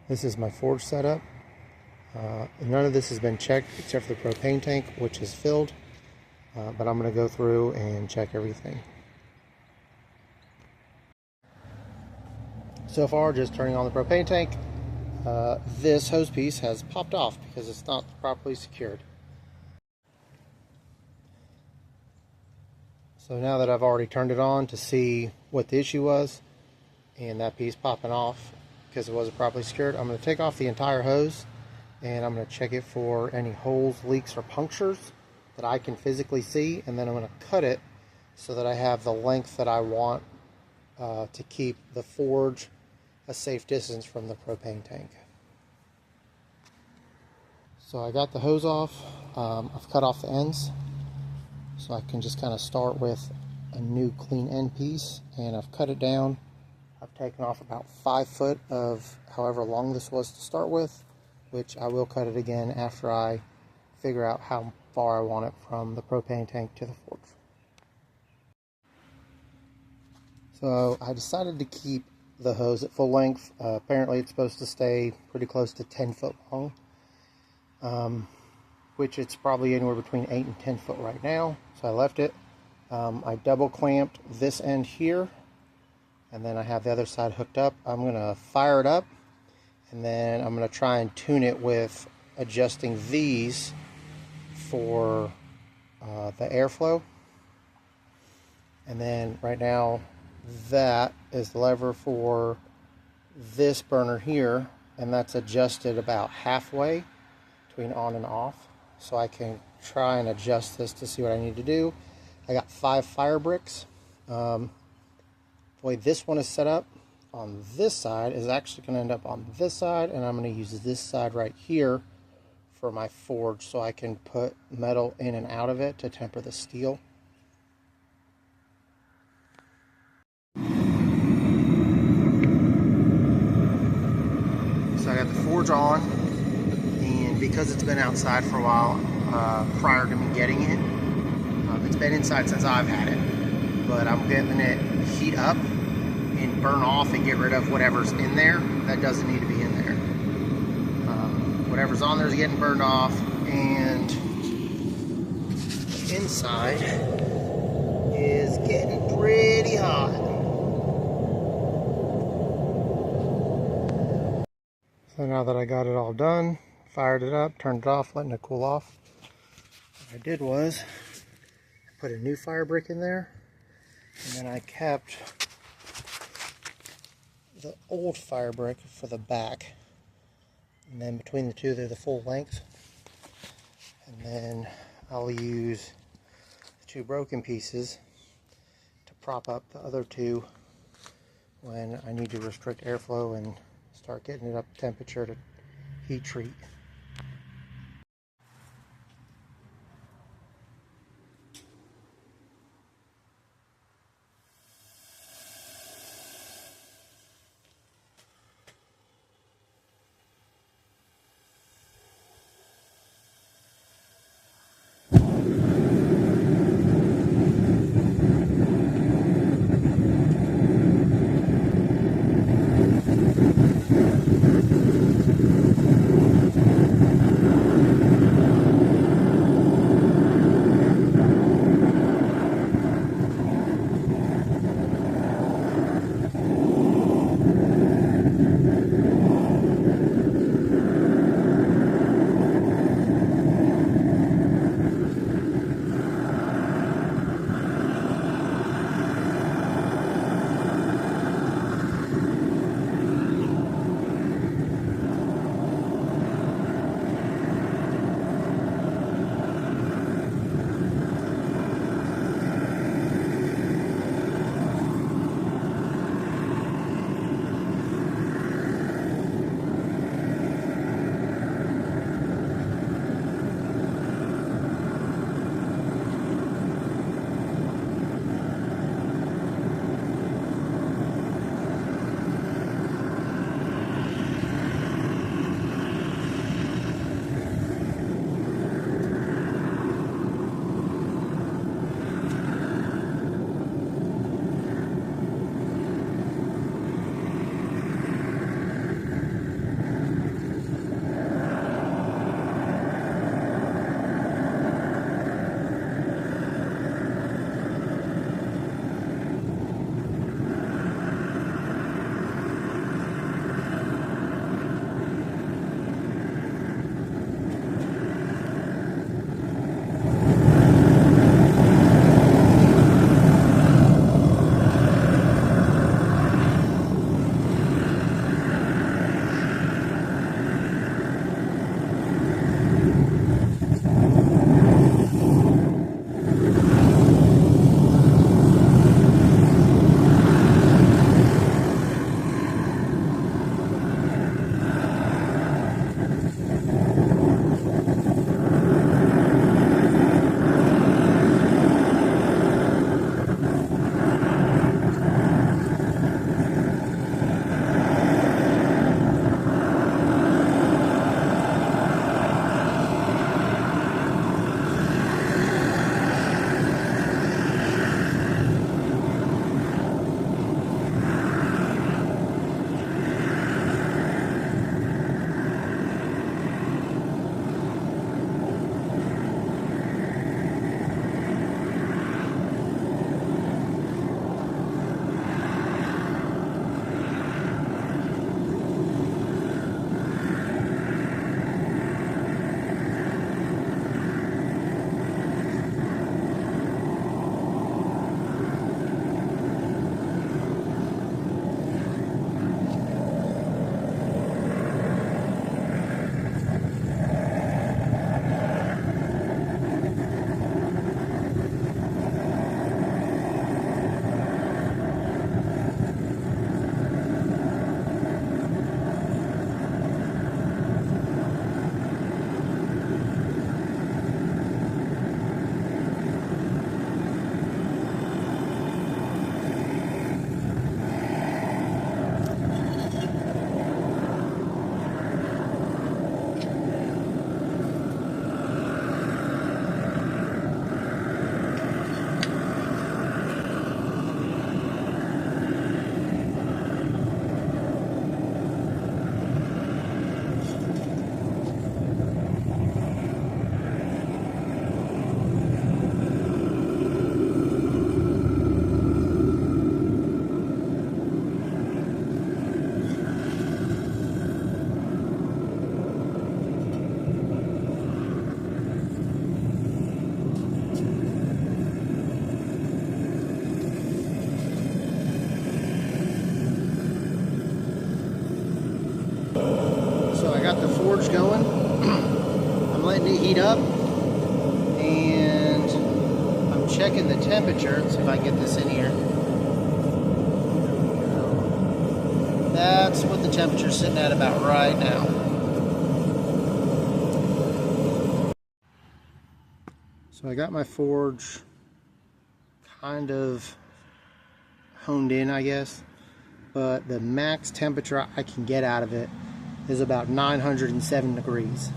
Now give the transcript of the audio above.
This is my forge setup. None of this has been checked except for the propane tank, which is filled. But I'm going to go through and check everything. So far, just turning on the propane tank, this hose piece has popped off because it's not properly secured. So now that I've already turned it on to see what the issue was, and that piece popping off because it wasn't properly secured, I'm going to take off the entire hose and I'm going to check it for any holes, leaks, or punctures that I can physically see, and then I'm going to cut it so that I have the length that I want to keep the forge a safe distance from the propane tank. So I got the hose off. I've cut off the ends so I can just kind of start with a new clean end piece, and I've cut it down. I've taken off about 5 foot of however long this was to start with, which I will cut it again after I figure out how far I want it from the propane tank to the forge. So I decided to keep the hose at full length. Apparently it's supposed to stay pretty close to 10 foot long, which it's probably anywhere between 8 and 10 foot right now. So I left it. I double clamped this end here, and then I have the other side hooked up. I'm going to fire it up, and then I'm going to try and tune it with adjusting these for the airflow. And then right now, that is the lever for this burner here, and that's adjusted about halfway between on and off, so I can try and adjust this to see what I need to do. I got 5 fire bricks. The way this one is set up on this side is actually going to end up on this side, and I'm going to use this side right here for my forge so I can put metal in and out of it to temper the steel. So I got the forge on, and because it's been outside for a while prior to me getting it, it's been inside since I've had it, but I'm getting it heat up and burn off and get rid of whatever's in there that doesn't need to be in there. Whatever's on there is getting burned off, and the inside is getting pretty hot. So now that I got it all done, fired it up, turned it off, letting it cool off, what I did was I put a new fire brick in there, and then I kept the old fire brick for the back, and then between the two they're the full length, and then I'll use the 2 broken pieces to prop up the other 2 when I need to restrict airflow and start getting it up to temperature to heat treat. the forge going. I'm letting it heat up, and I'm checking the temperature. Let's see if I can get this in here. That's what the temperature's sitting at about right now. So I got my forge kind of honed in, I guess, but the max temperature I can get out of it is about 907 degrees.